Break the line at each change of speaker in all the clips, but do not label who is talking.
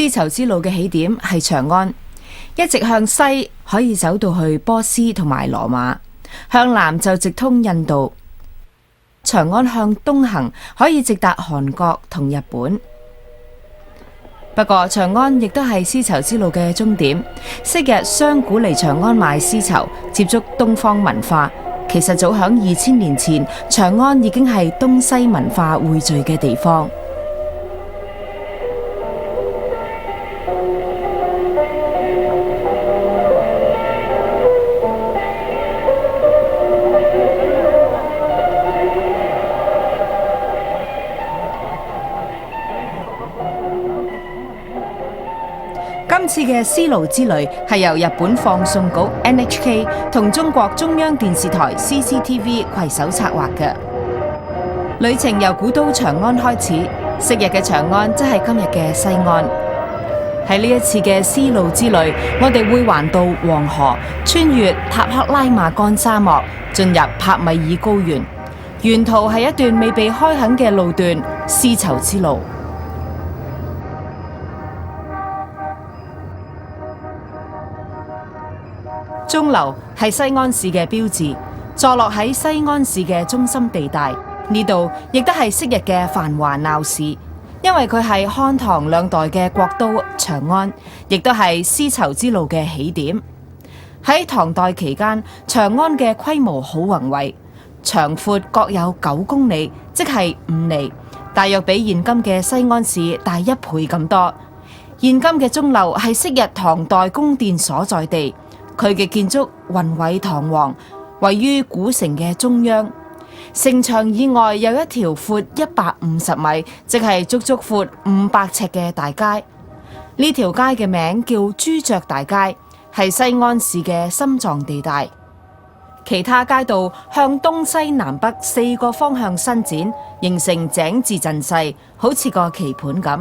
絲綢之路嘅起點係長安，一直向西可以走到去波斯同埋羅馬，向南就直通印度。長安向東行可以直達韓國同日本。不過長安亦都係絲綢之路嘅終點，昔日商賈嚟長安買絲綢，接觸東方文化。其實早響2000年前，長安已經係東西文化匯聚嘅地方。今次嘅絲路之旅係由日本放送局 NHK 同中國中央電視台 CCTV 攜手策劃嘅。旅程由古都長安開始，昔日嘅長安即係今日嘅西安。喺呢一次嘅絲路之旅，我哋會環渡黃河，穿越塔克拉瑪干沙漠，進入帕米爾高原。沿途係一段未被開墾嘅路段——絲綢之路。鐘樓係西安市嘅標誌，坐落喺西安市嘅中心地帶。呢度亦都係昔日嘅繁華鬧市，因為佢係漢唐兩代嘅國都長安，亦都係絲綢之路嘅起點。喺唐代期間，長安嘅規模好宏偉，長闊各有9公里，即係5里，大約比現今嘅西安市大1倍咁多。現今嘅鐘樓係昔日唐代宮殿所在地。佢嘅建築宏偉堂皇，位於古城嘅中央。城牆以外有一條闊150米，即係足足闊500尺嘅大街。呢條街嘅名叫朱雀大街，係西安市嘅心臟地帶。其他街道向東西南北4個方向伸展，形成井字陣勢，好似個棋盤咁。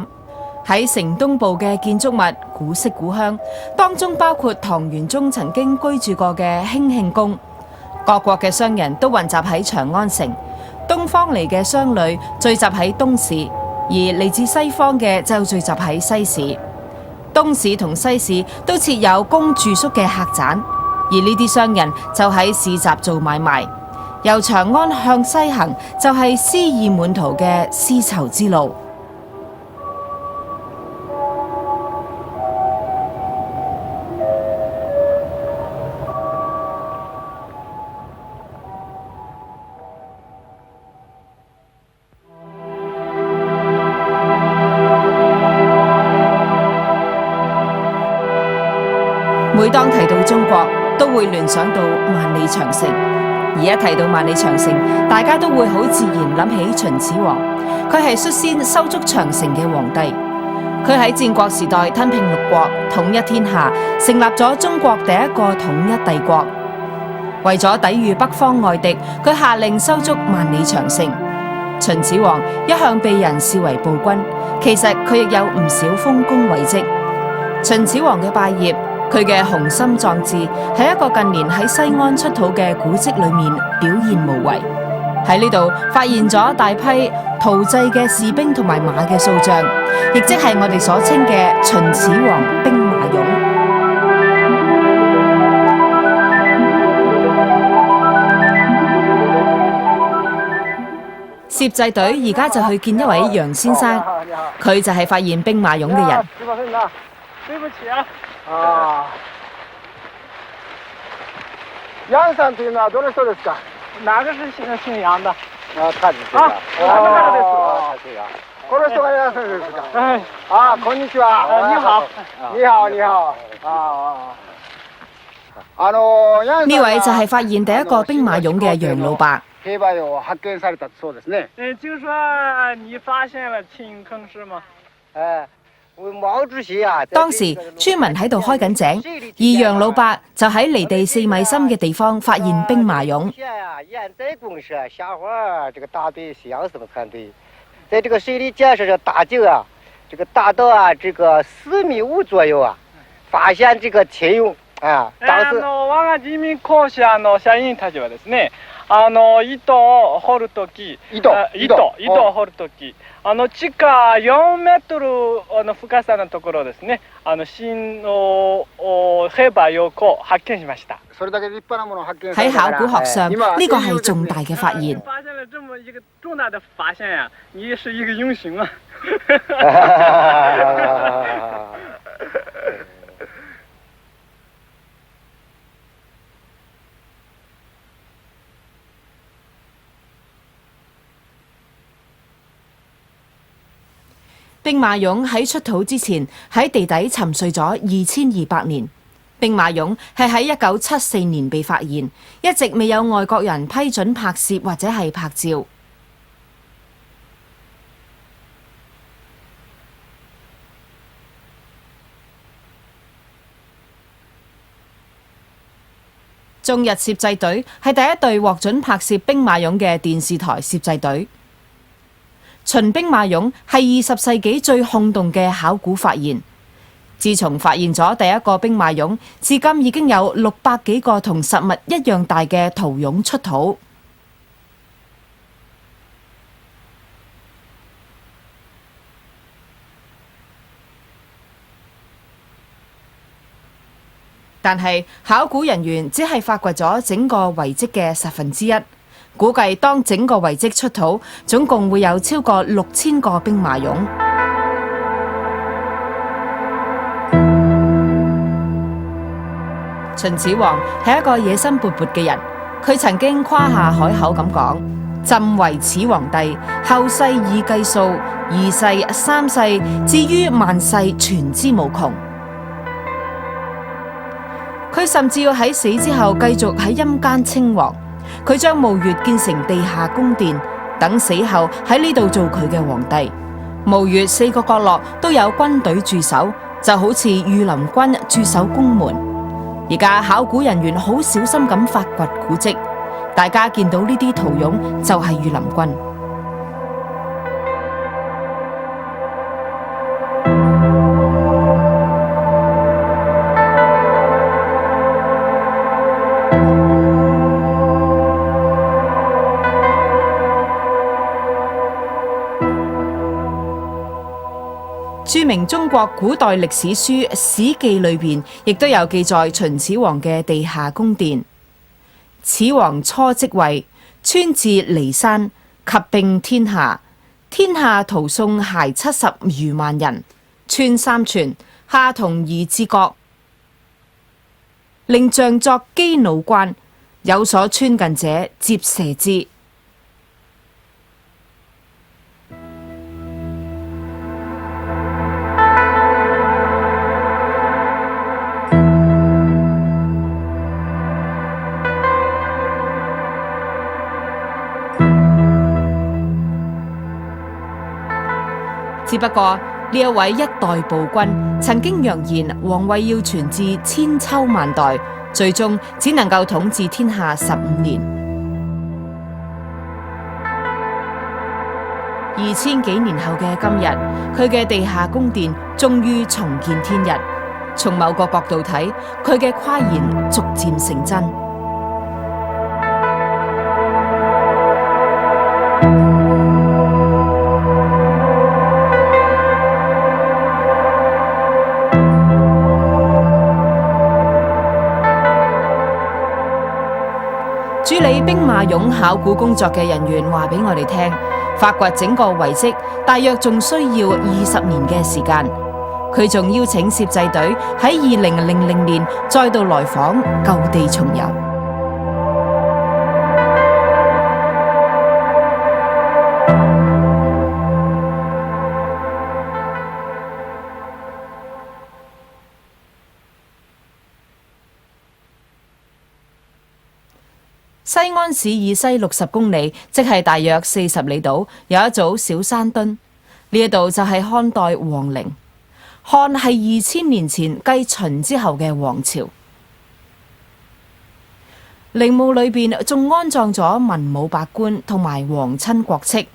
喺城東部嘅建築物古色古香，當中包括唐玄宗曾經居住過嘅興慶宮。各國嘅商人都混集喺長安城，東方嚟嘅商旅聚集喺東市，而嚟自西方嘅就聚集喺西市。東市同西市都設有供住宿嘅客棧，而呢啲商人就喺市集做買賣。由長安向西行就係詩意滿途嘅絲綢之路。每當提到中國，都會聯想到萬里長城。而一提到萬里長城，大家都會好自然諗起秦始皇。佢係率先修築長城嘅皇帝。佢喺戰國時代吞併6國，統一天下，成立咗中國第一個統一帝國。為咗抵禦北方外敵，佢下令修築萬里長城。秦始皇一向被人視為暴君，其實佢亦有唔少豐功偉績。秦始皇嘅拜業，佢嘅雄心壯志喺一個近年喺西安出土嘅古蹟裏面表現無遺。喺呢度發現咗大批陶製嘅士兵同埋馬嘅塑像，亦即係我哋所稱嘅秦始皇兵馬俑。攝製隊而家就去見一位楊先生，佢就係發現兵馬俑嘅人。
對不起啊。楊さんというのはどの人ですか？哪個是姓楊的？他ですか？この人が楊さんですか？はい。あ、こんにちは。你好。你好，你好。
呢位就係發現第一個兵馬俑嘅楊老伯。
兵馬俑を発見されたそうですね。聽說你發現了青坑是嗎？
當時村民喺度開緊井，而楊老伯就喺離地4米深嘅地方發現兵馬俑。
現代公社小伙這個大隊是楊什麼團隊，在這個水里建設這大井啊，這個達到啊這個4.5米左右啊，發現這個青俑啊。當時我が人民公社の社員たちはですね、
糸を掘るとき、糸を掘るとき、地下4メートルの深さのところですね、新の黑白玉を発見しました。
喺考古學上，呢個係重大嘅發現。
發現了這麼一個重大的發現呀，你是一個英雄啊！
兵馬俑喺出土之前喺地底沉睡咗2200年。兵馬俑係喺1974年被發現，一直未有外國人批准拍攝或者係拍照。中日攝製隊係第一隊獲准拍攝兵馬俑嘅電視台攝製隊。秦兵馬俑係20世紀最轟動嘅考古發現。自從發現咗第一個兵馬俑，至今已經有600幾個同實物一樣大嘅陶俑出土。但係考古人員只係發掘咗整個遺跡嘅1/10，估計當整個遺跡出土，總共會有超過6000個兵馬俑。秦始皇係一個野心勃勃嘅人，佢曾經誇下海口咁講：朕為始皇帝，後世以計數，2世、3世，至於萬世，全之無窮。佢甚至要喺死之後繼續喺陰間稱王。佢將墓穴建成地下宮殿，等死後喺呢度做佢嘅皇帝。墓穴4個角落都有軍隊駐守，就好似御林軍駐守宮門。而家考古人員好小心咁發掘古蹟，大家見到呢啲陶俑就係御林軍。著名中國古代歷史書《史記》裏邊亦都有記載秦始皇嘅地下宮殿。始皇初即位，川至驪山，及並天下。天下徒送骸70餘萬人，川3泉，下同夷之國，令像作基弩關，有所穿近者，接射之。只不過呢一位一代暴君曾經揚言皇位要傳至千秋萬代，最終只能夠統治天下15年。2000幾年後嘅今日，佢嘅地下宮殿終於重見天日。從某個角度睇，佢嘅誇言逐漸成真。處理兵馬俑考古工作嘅人員話俾我哋聽，發掘整個遺跡大約仲需要20年嘅時間。佢仲邀請攝製隊喺2000年再度來訪舊地重遊。西安市以西60公里，即係大約40里度，有一組小山墩。呢一度就係漢代皇陵。漢係2000年前繼秦之後嘅王朝。陵墓裏邊仲安葬咗文武百官同埋皇親國戚。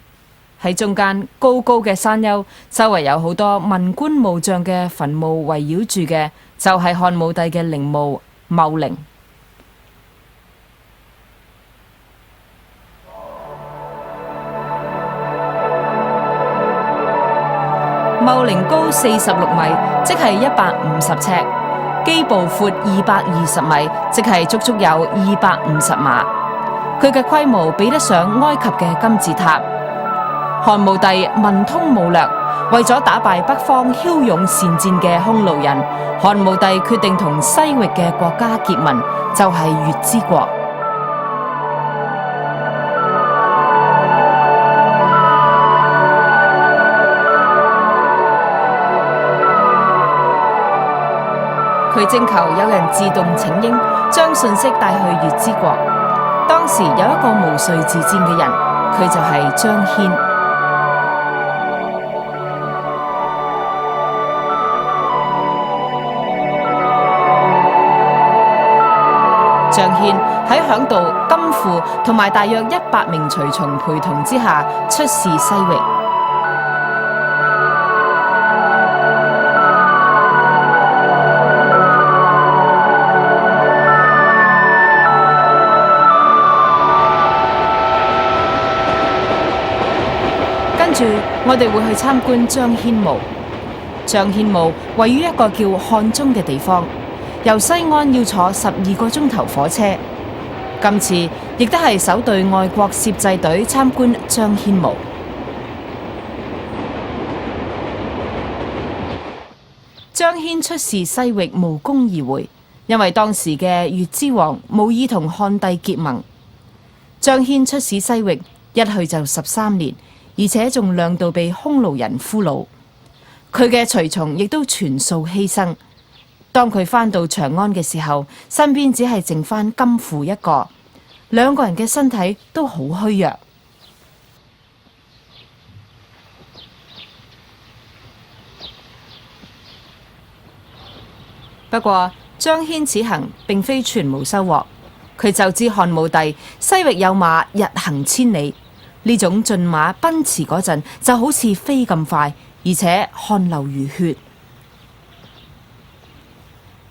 喺中間高高嘅山丘，周圍有好多文官武將嘅墳墓圍繞住嘅，就係漢武帝嘅陵墓茂陵。茂陵高46米，即係150尺；基部闊220米，即係足足有250碼。佢嘅規模比得上埃及嘅金字塔。漢武帝文通武略，為咗打敗北方驍勇善戰嘅匈奴人，漢武帝決定同西域嘅國家結盟，就係月之國。佢徵求有人自動請纓，將信息帶去月之國。當時有一個毛遂自薦嘅人，佢就係張騫。張騫喺嚮導金父同埋大約100名隨從陪同之下，出使西域。跟住我哋會去參觀張騫墓。張騫墓位於一個叫漢中嘅地方，由西安要坐12個鐘頭火車。今次亦都係首隊外國攝製隊參觀張騫墓。張騫出使西域無功而回，因為當時嘅月之王無意同漢帝結盟。張騫出使西域一去就13年，而且仲兩度被匈奴人俘虜。佢嘅隨從亦都全數犧牲。當佢返到長安嘅時候，身邊只係剩返金父一個，兩個人嘅身體都好虛弱。不過張騫此行並非全無收穫，佢就知漢武帝西域有馬日行千里，呢種駿馬奔馳嗰陣就好似飛咁快，而且汗流如血。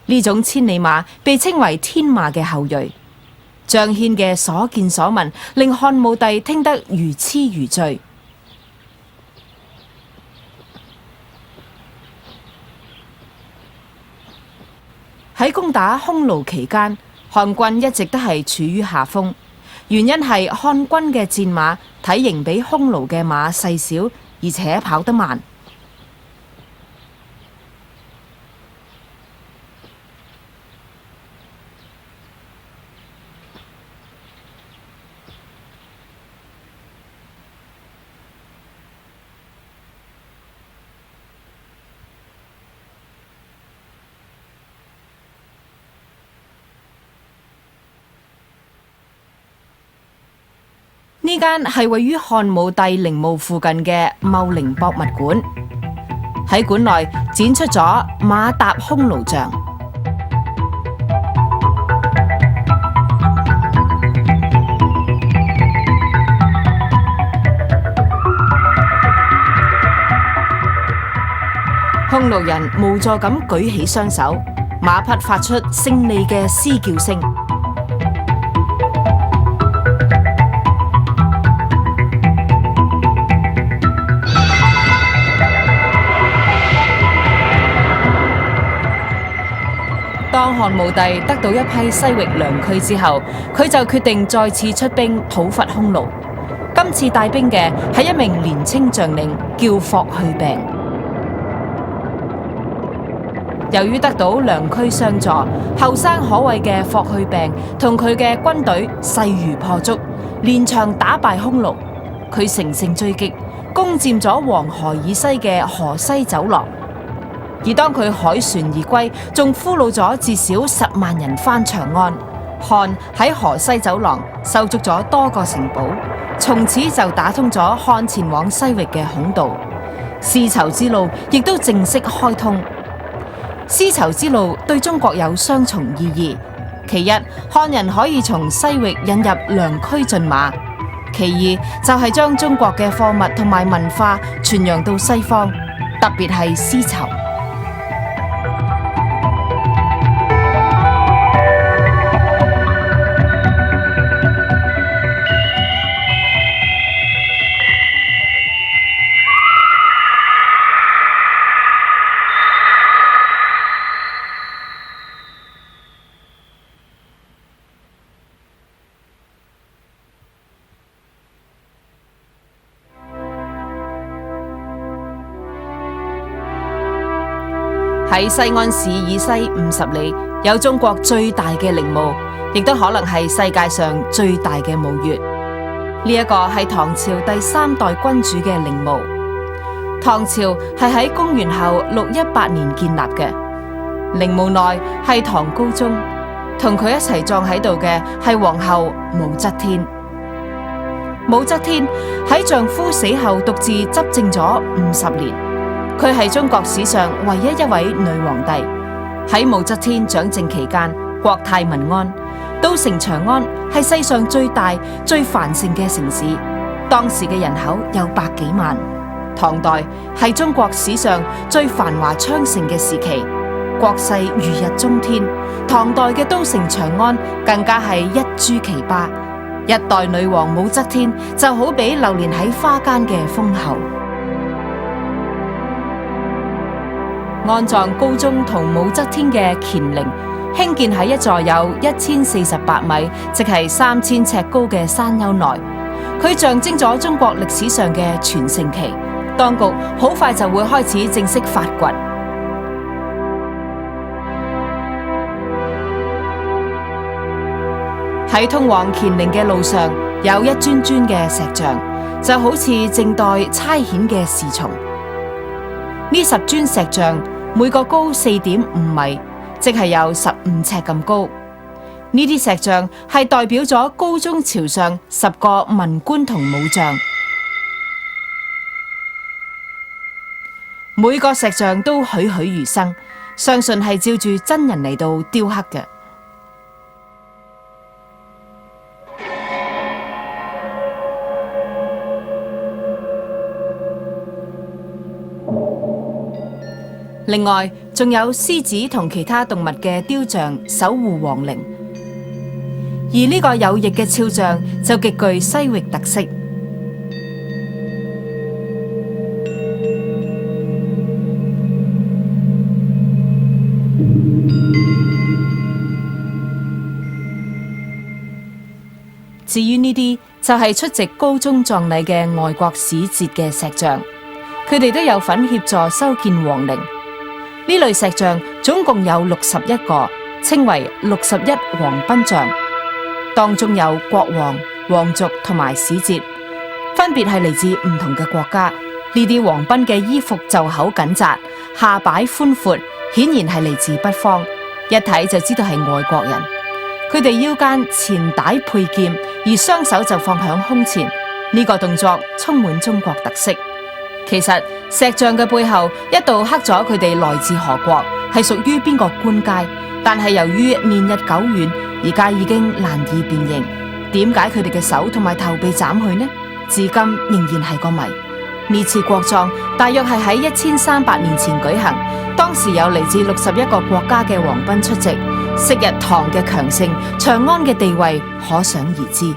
呢種千里馬被稱為天馬嘅後裔。張騫嘅所見所聞令漢武帝聽得如痴如醉。喺攻打匈奴期間，漢軍一直都係處於下風，原因係漢軍嘅戰馬體型比匈奴嘅馬細小，而且跑得慢。呢間係位於漢武帝陵墓附近嘅茂陵博物館，喺館內展出咗馬踏匈奴像。匈奴人無助咁舉起雙手，馬匹發出勝利嘅嘶叫聲。當漢武帝得到一批西域良駒之後，佢就決定再次出兵討伐匈奴。今次帶兵嘅係一名年青將領，叫霍去病。由於得到良駒相助，後生可畏嘅霍去病同佢嘅軍隊勢如破竹，連場打敗匈奴。佢乘勝追擊，攻佔咗黃河以西嘅河西走廊。而當佢凱旋而歸，仲俘虜咗至少10萬人返長安。漢喺河西走廊收足咗多個城堡，從此就打通咗漢前往西域嘅孔道。絲綢之路亦都正式開通。絲綢之路對中國有雙重意義：其一，漢人可以從西域引入良駒駿馬；其二，就係將中國嘅貨物同埋文化傳揚到西方，特別係絲綢。喺西安市以西50里，有中國最大嘅陵墓，亦都可能係世界上最大嘅墓穴。呢一個係唐朝第3代君主嘅陵墓。唐朝係喺公元後618年建立嘅。陵墓內係唐高宗，同佢一齊葬喺度嘅係皇后武則天。武則天喺丈夫死後獨自執政咗50年，佢係中國史上唯一一位女皇帝。喺武則天掌政期間，國泰民安，都城長安係世上最大、最繁盛嘅城市，當時嘅人口有100幾萬。唐代係中國史上最繁華昌盛嘅時期，國勢如日中天。唐代嘅都城長安更加係一株奇葩，一代女王武則天就好比流連喺花間嘅蜂后。安葬高宗同武則天嘅乾陵，興建喺一座有1048米，即係3000尺高嘅山丘內。佢象徵咗中國歷史上嘅全盛期，當局好快就會開始正式發掘。喺通往乾陵嘅路上，有一尊尊嘅石像，就好似正待差遣嘅侍從。呢10尊石像每個高4.5米，即係有15尺咁高。呢啲石像係代表咗高宗朝上10個文官同武將，每個石像都栩栩如生，相信係照住真人嚟到雕刻嘅。另外，仲有獅子同其他動物嘅雕像守護皇陵，而呢個有翼嘅肖像就極具西域特色。至於呢啲就係出席高宗葬禮嘅外國使節嘅石像，佢哋都有份協助修建皇陵。呢類石像總共有61個，稱為61皇賓像，當中有國王、皇族同埋使節，分別係嚟自唔同嘅國家。呢啲皇賓嘅衣服袖口緊窄，下擺寬闊，顯然係嚟自北方，一睇就知道係外國人。佢哋腰間纏帶佩劍，而雙手就放響胸前，呢個動作充滿中國特色。其實石像嘅背後一度刻咗佢哋來自何國，係屬於邊個官階，但係由於年日久遠，而家已經難以辨認。點解佢哋嘅手同埋頭被斬去呢？至今仍然係個謎。呢次國葬大約係喺1300年前舉行，當時有嚟自61個國家嘅皇賓出席，昔日唐嘅強盛，長安嘅地位可想而知。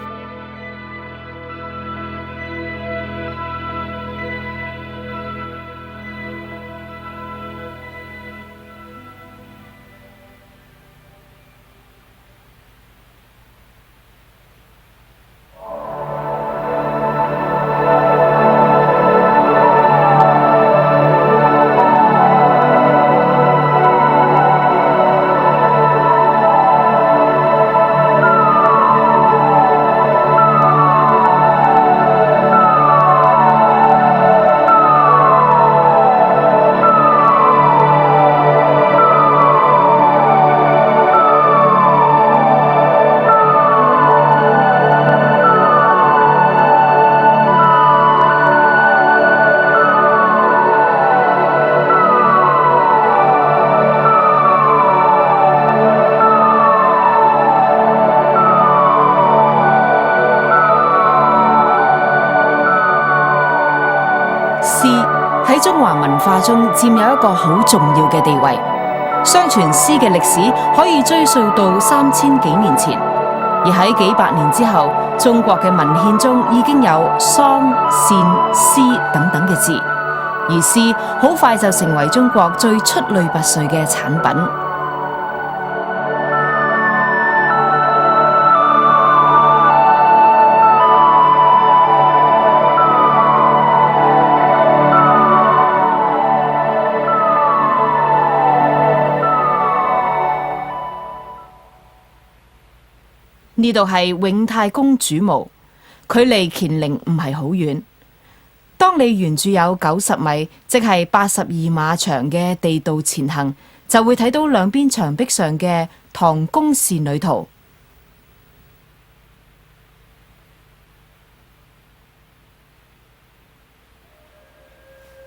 喺中華文化中佔有一個好重要嘅地位。相傳詩嘅歷史可以追溯到3000幾年前，而喺幾百年之後，中國嘅文獻中已經有喪、善、詩等等嘅字，而詩好快就成為中國最出類拔萃嘅產品。呢度係永泰宮主墓，距離乾陵唔係好遠。當你沿住有90米，即係82碼長嘅地道前行，就會睇到兩邊牆壁上嘅唐宮仕女圖。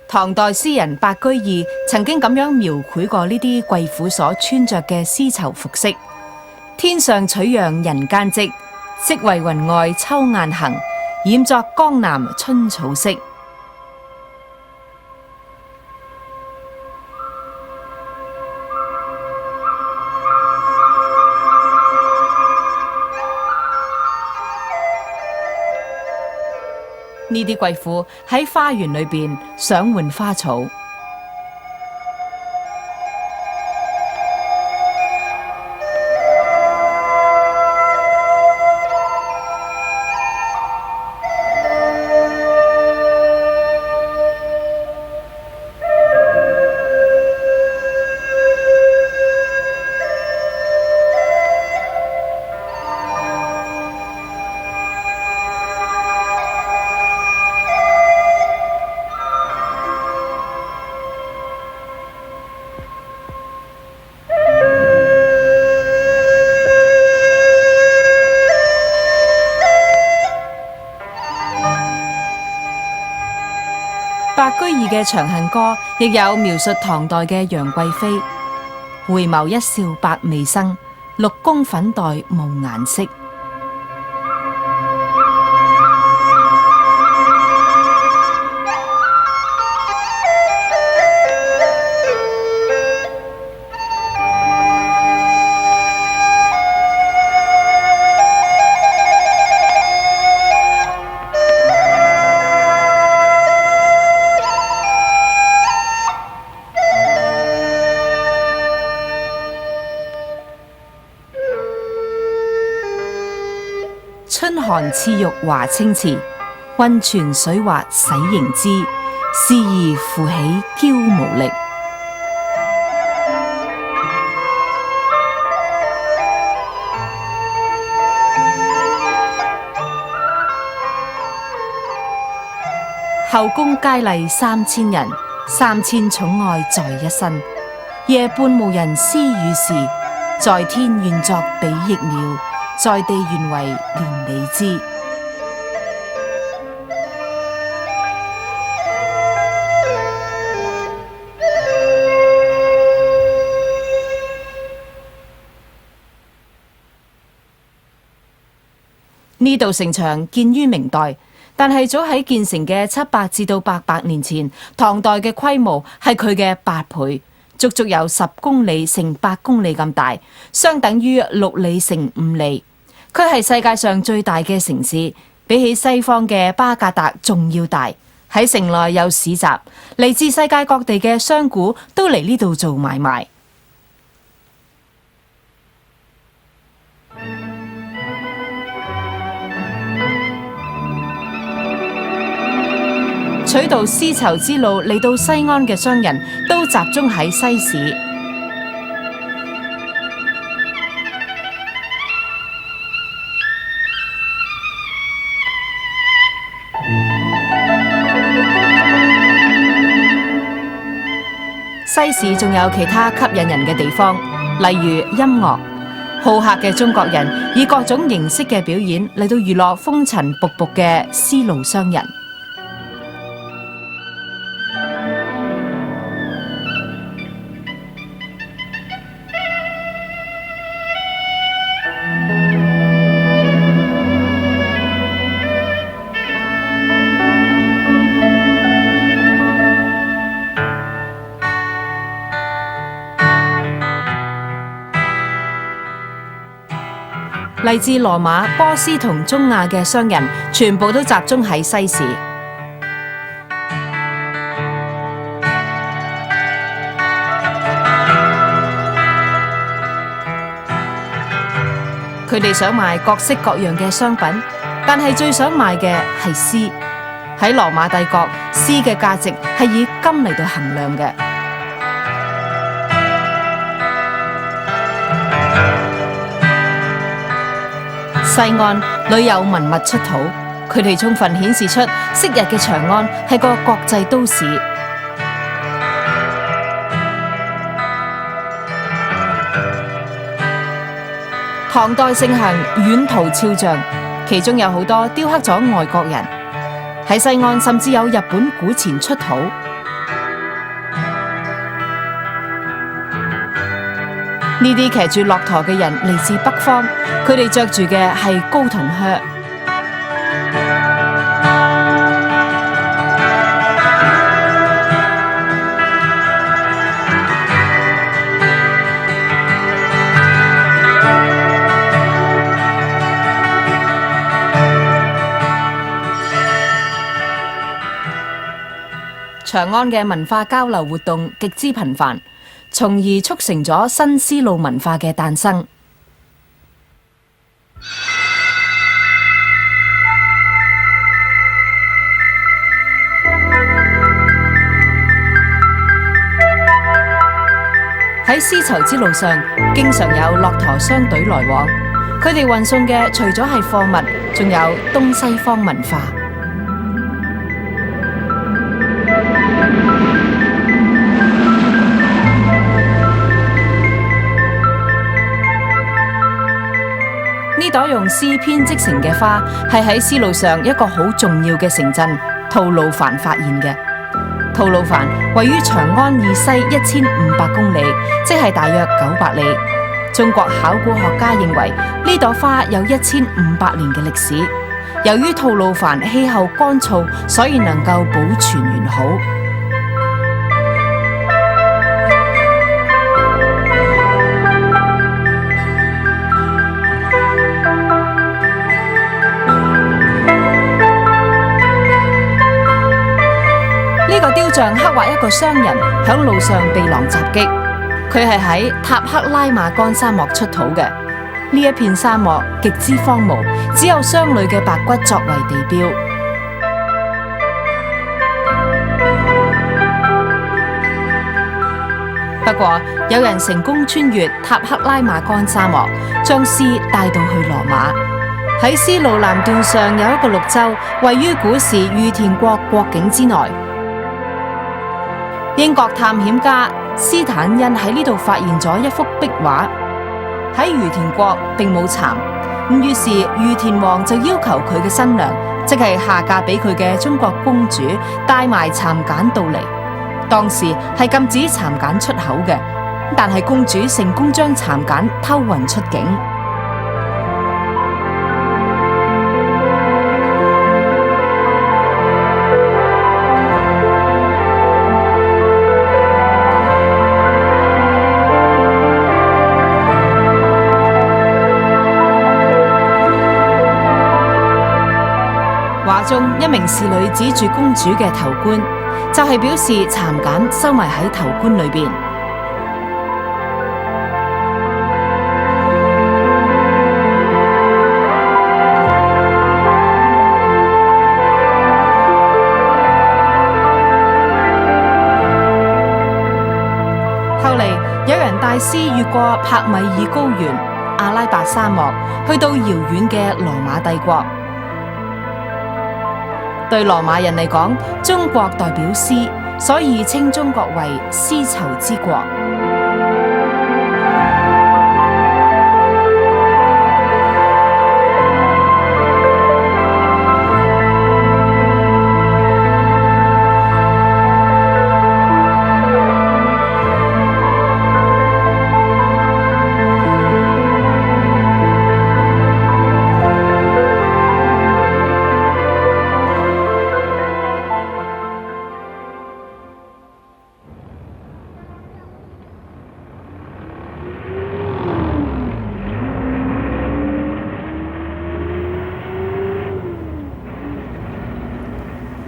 唐代詩人白居易曾經咁樣描繪過呢啲貴婦所穿着嘅絲綢服飾：天上取樣人間織，織為雲外秋雁行，染作江南春草色。呢啲貴婦喺花園裏邊賞玩花草。白居易嘅《長恨歌》亦有描述唐代嘅楊貴妃，回眸一笑百媚生，六宮粉黛無顏色。春寒賜浴華清池，溫泉水滑洗凝脂。侍兒扶起嬌無力。後宮佳麗3000人，3000寵愛在一身。夜半無人私語時，在天願作比翼鳥，在地願為連理枝。呢道城牆建於明代，但係早喺建成嘅700至到800年前，唐代嘅規模係佢嘅8倍，足足有10公里乘8公里咁大，相等於6里乘5里。佢係世界上最大嘅城市，比起西方嘅巴格達仲要大。喺城內有市集，嚟自世界各地嘅商賈都嚟呢度做買賣。取道絲綢之路嚟到西安嘅商人都集中喺西市。西市仲有其他吸引人嘅地方，例如音樂。好客嘅中國人以各種形式嘅表演嚟到娛樂風塵僕僕嘅絲路商人。嚟自羅馬、波斯同中亞嘅商人，全部都集中喺西市。佢哋想賣各式各樣嘅商品，但係最想賣嘅係絲。喺羅馬帝國，絲嘅價值係以金嚟到衡量嘅。西安屢有文物出土，佢哋充分顯示出昔日嘅長安係個國際都市。唐代盛行遠陶肖像，其中有好多雕刻咗外國人。喺西安甚至有日本古錢出土。呢啲騎住駱駝嘅人嚟自北方，佢哋着住嘅係高筒靴。長安嘅文化交流活動極之頻繁，從而促成咗新絲路文化嘅誕生。喺絲綢之路上，經常有駱駝商隊來往，佢哋運送嘅除咗係貨物，仲有東西方文化。呢朵用絲編織成嘅花，係喺絲路上一個好重要嘅城鎮吐魯番發現嘅。吐魯番位於長安以西1500公里，即係大約900里。中國考古學家認為呢朵花有1500年嘅歷史。由於吐魯番氣候乾燥，所以能夠保存完好。呢個雕像刻畫一個商人響路上被狼襲擊，佢係喺塔克拉瑪干沙漠出土嘅。呢一片沙漠極之荒蕪，只有商旅嘅白骨作為地標。不過，有人成功穿越塔克拉瑪干沙漠，將絲帶到去羅馬。喺絲路南段上有一個綠洲，位於古時御田國國境之內。英國探險家斯坦恩喺呢度發現咗一幅壁畫，喺御田國並冇蠶，於是御田王就要求佢嘅新娘，即係下嫁俾佢嘅中國公主，帶埋蠶繭到嚟。當時係禁止蠶繭出口嘅，但係公主成功將蠶繭偷運出境。畫中一名侍女指住公主嘅頭冠，就係表示蠶繭收埋喺頭冠裏邊。後嚟有人帶絲越過帕米爾高原、阿拉伯沙漠，去到遙遠嘅羅馬帝國。對羅馬人嚟講，中國代表絲，所以稱中國為絲綢之國。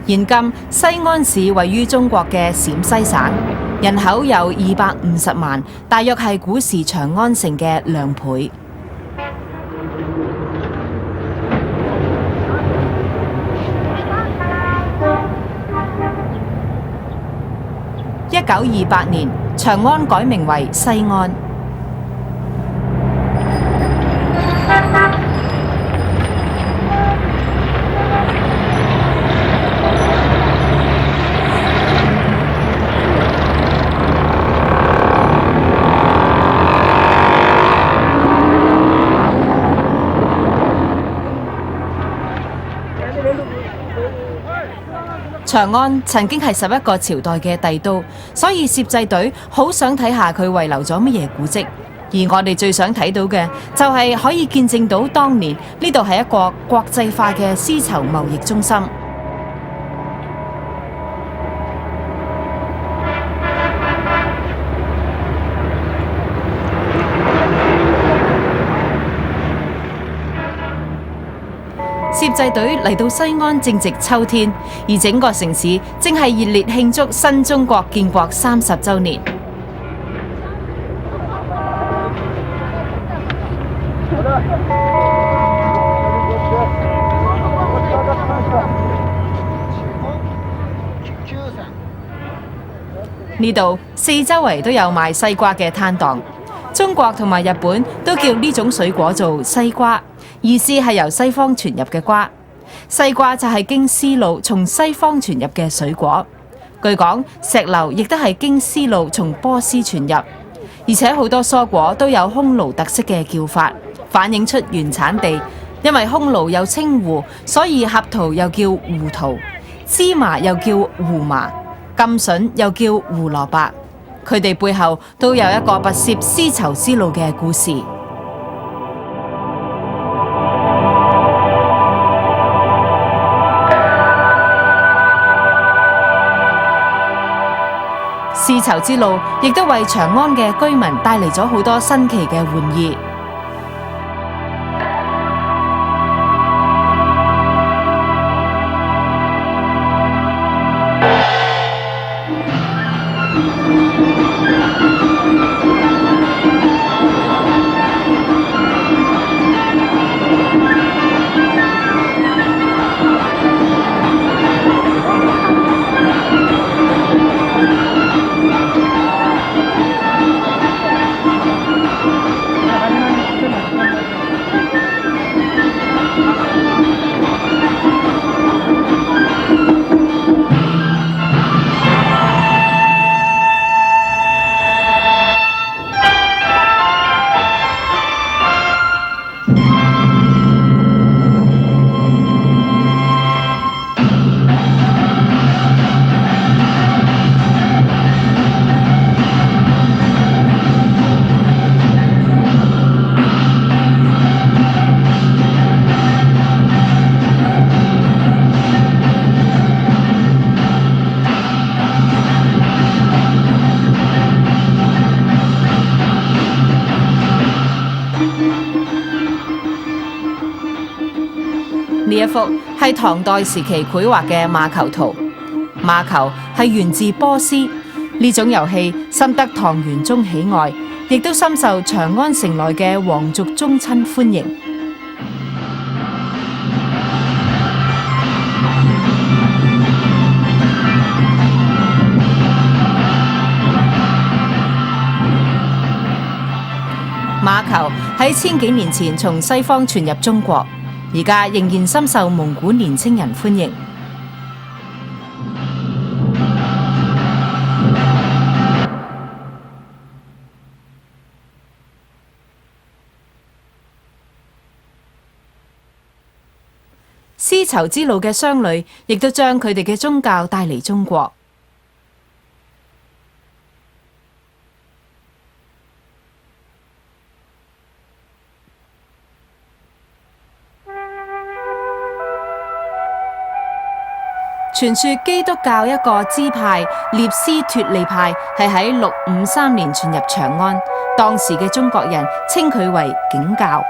現今西安市位於中國嘅陝西省，人口有250萬，大約係古時長安城嘅2倍。1928年，長安改名為西安。長安曾經係11個朝代嘅帝都，所以攝製隊好想睇下佢遺留咗乜嘢古蹟。而我哋最想睇到嘅就係可以見證到當年呢度係一個國際化嘅絲綢貿易中心。攝製隊嚟到西安正值秋天，而整個城市正係熱烈慶祝新中國建國30週年。呢度四周圍都有賣西瓜嘅攤檔，中國同埋日本都叫呢種水果做西瓜，意思係由西方傳入嘅瓜。西瓜就係經絲路從西方傳入嘅水果。據講，石榴亦都係經絲路從波斯傳入，而且好多蔬果都有匈奴特色嘅叫法，反映出原產地。因為匈奴有稱胡，所以合桃又叫胡桃，芝麻又叫胡麻，甘筍又叫胡蘿蔔。佢哋背後都有一個跋涉絲綢之路嘅故事。絲綢之路亦都為長安嘅居民帶嚟咗好多新奇嘅玩意。呢一幅係唐代時期繪畫嘅馬球圖，馬球係源自波斯，呢種遊戲深得唐玄宗喜愛，亦都深受長安城內嘅皇族宗親歡迎。馬球喺千幾年前從西方傳入中國，而家仍然深受蒙古年青人歡迎。絲綢之路嘅商旅亦都將佢哋嘅宗教帶嚟中國。傳說基督教一個支派聶斯脫利派係喺653年傳入長安，當時嘅中國人稱佢為景教。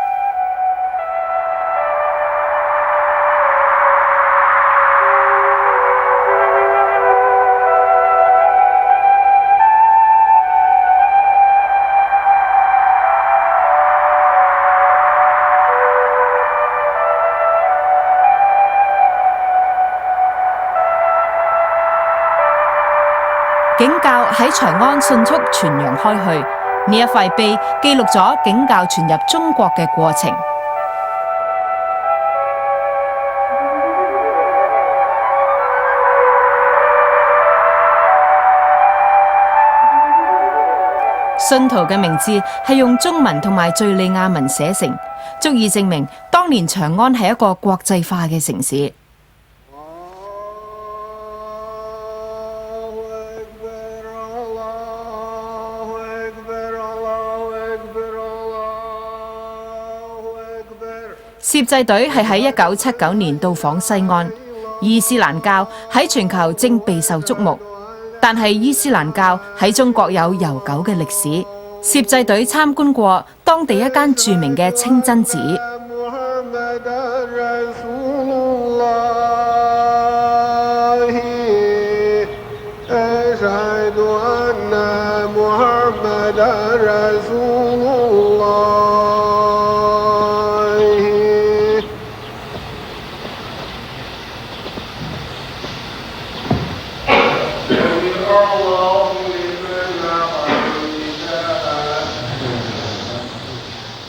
景教喺長安迅速傳揚開去，呢一塊碑記錄咗景教傳入中國嘅過程。信徒嘅名字係用中文同埋敘利亞文寫成，足以證明當年長安係一個國際化嘅城市。攝製隊係喺1979年到訪西安，伊斯蘭教喺全球正備受矚目，但係伊斯蘭教喺中國有悠久嘅歷史。攝製隊參觀過當地一間著名嘅清真寺。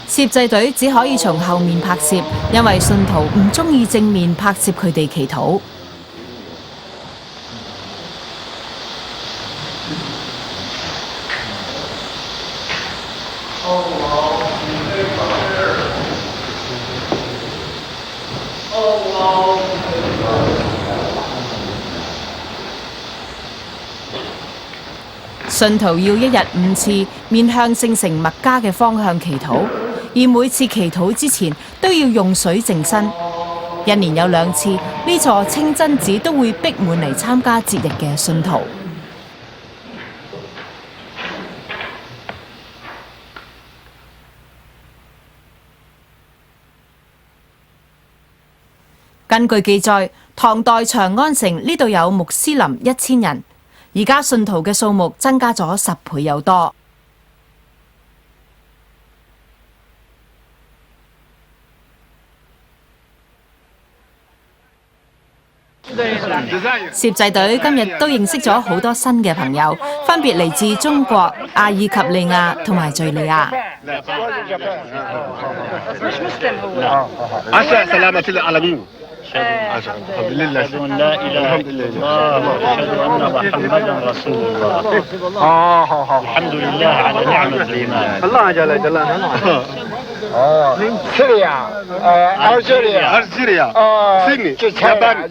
攝製隊只可以從後面拍攝，因為信徒唔中意正面拍攝佢哋祈禱。信徒要一日5次面向聖城麥加嘅方向祈禱，而每次祈禱之前都要用水淨身。一年有2次，呢座清真寺都會逼滿嚟參加節日嘅信徒。根據記載，唐代長安城呢度有穆斯林1000人。而家信徒嘅數目增加咗10倍有多。攝製隊今日都認識咗好多新嘅朋友，分別嚟自中國、阿爾及利亞同埋敍利亞。
أشهد أن لا إله إلا الله وأشهد أن محمدا رسول الله. الحمد لله على نعمة الإيمان.
الله جل جلاله. سوريا, Algeria, Sydney, Japan.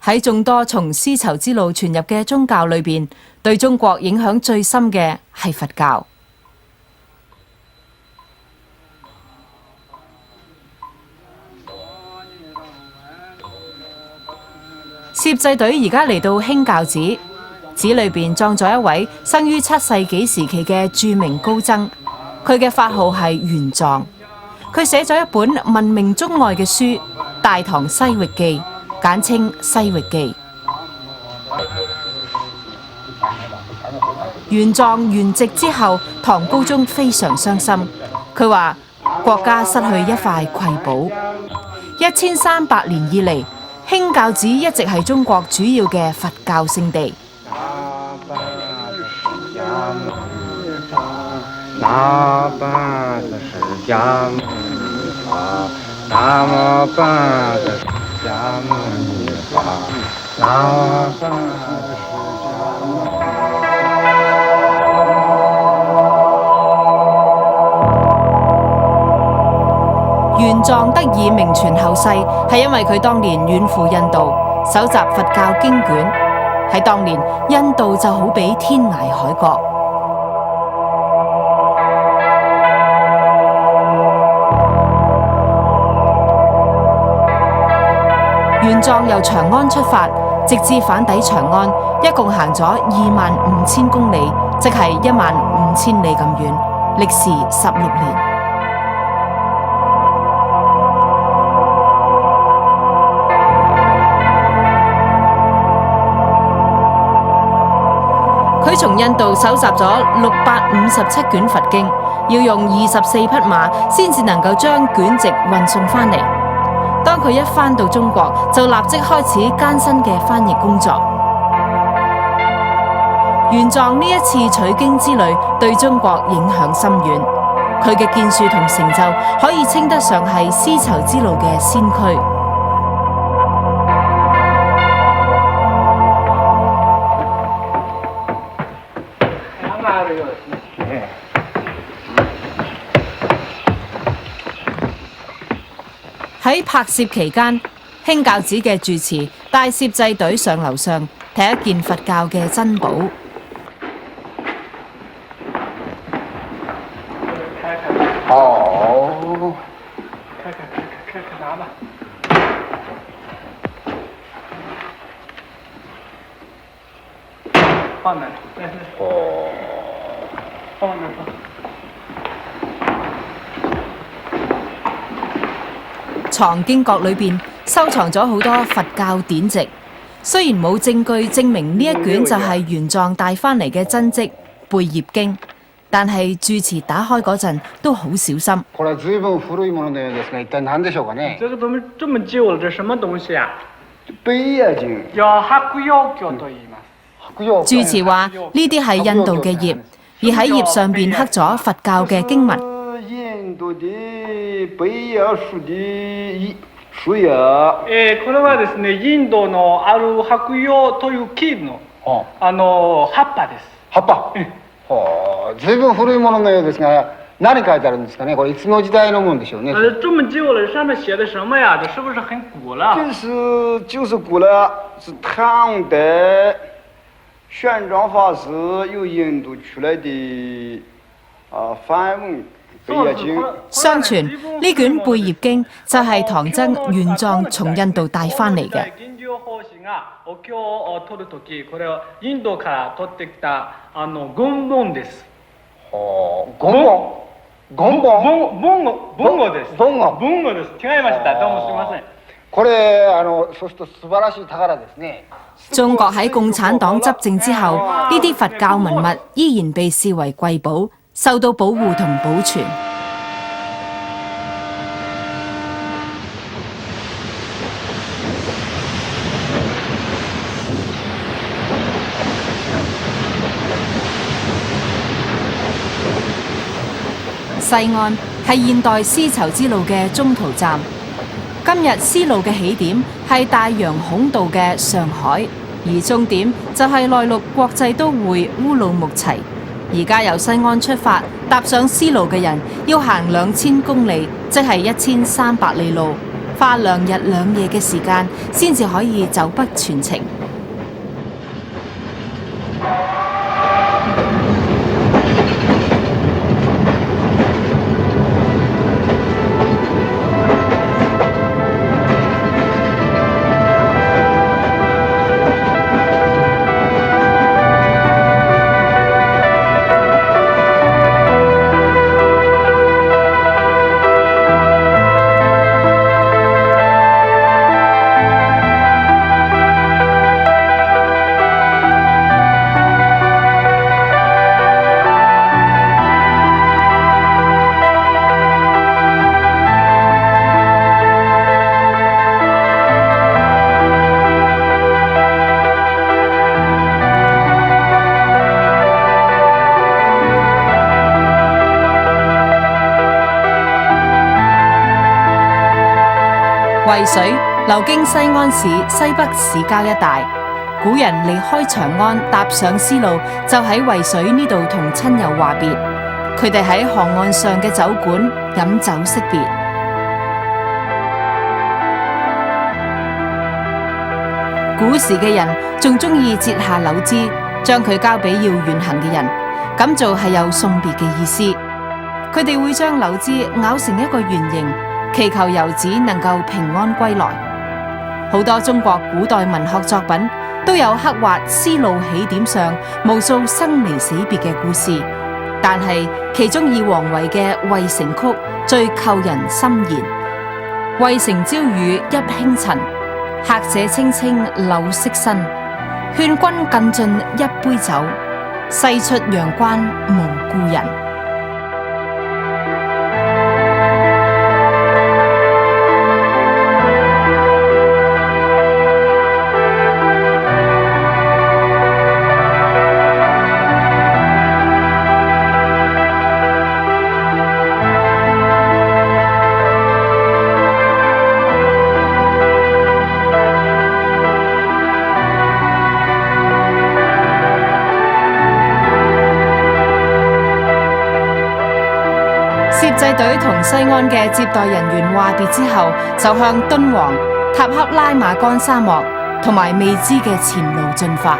喺眾多從絲綢之路傳入嘅宗教裏邊，對中國影響最深嘅係佛教。攝製隊而家嚟到興教寺，寺裏邊葬咗一位生於7世紀時期嘅著名高僧，佢嘅法號係玄奘。佢寫咗一本聞名中外嘅書《大唐西域記》，簡稱《西域記》。玄奘圓寂之後，唐高宗非常傷心，佢話國家失去一塊瑰寶。1300年以嚟，興教寺一直係中國主要嘅佛教聖地。玄奘得以名傳後世，係因為佢當年遠赴印度，搜集佛教經卷。喺當年，印度就好比天涯海角。玄奘由長安出發，直至返抵長安，一共行咗25000公里，即係15000里咁遠，歷時16年。佢從印度搜集咗657卷佛經，要用24匹馬先至能夠將卷籍運送返嚟。當佢一返到中國，就立即開始艱辛嘅翻譯工作。玄奘呢一次取經之旅對中國影響深遠，佢嘅建樹同成就可以稱得上係絲綢之路嘅先驅。喺拍攝期間，興教寺嘅住持帶攝製隊上樓上睇一件佛教嘅珍寶。
拿吧。放那里，放那放。
藏經閣裏邊收藏咗好多佛教典籍，雖然冇證據證明呢一卷就係玄奘帶翻嚟嘅真跡《貝葉經》，但係住持打開嗰陣都好小心。
これは随分古いもののようですが、一体何でしょうかね。
这个东西这么旧了，这什么东西啊？
貝葉經。
叫白葉經と言います。
住持話呢啲係印度嘅葉，而喺葉上邊刻咗佛教嘅經文。
印度的貝葉樹的樹葉。
これはですね、インドのある白葉という木の葉っぱです。
葉っぱ。随分古いもののようですが、何書いてあるんですかね。これいつの時代のものでしょうね。
这么旧了，上面写的什么呀？这是不是很古了？
就是古了，是唐代玄奘法師由印度出來的梵文貝葉經。
相傳呢卷《貝葉經》就係唐僧玄奘從印度帶翻嚟嘅。
お経を取るとき、これはインドから取ってきた梵文です。
梵
語です。梵語です。違いました。どうもすみません。
これそうすると素晴らしい寶ですね。
中國喺共產黨執政之後，呢啲佛教文物依然被視為貴寶，受到保護同保存。西安係現代絲綢之路嘅中途站。今日絲路嘅起點係大洋孔道嘅上海，而終點就係內陸國際都會烏魯木齊。而家由西安出發，踏上絲路嘅人要行2000公里，即係1300里路，花2日2夜嘅時間先至可以走北全程。渭水流經西安市西北市郊一帶，古人離開長安踏上絲路，就喺渭水呢度同親友話別。佢哋喺河岸上嘅酒館飲酒惜別。古時嘅人仲鍾意折下柳枝，將佢交俾要遠行嘅人，咁做係有送別嘅意思。佢哋會將柳枝咬成一個圓形，祈求遊子能夠平安歸來。好多中國古代文學作品都有刻畫絲路起點上無數生離死別嘅故事，但係其中以王維嘅《渭城曲》最扣人心弦。渭城朝雨浥輕塵，客舍青青柳色新。勸君更盡一杯酒，西出陽關無故人。攝製隊同西安嘅接待人員話別之後，就向敦煌、塔克拉瑪干沙漠同埋未知嘅前路進發。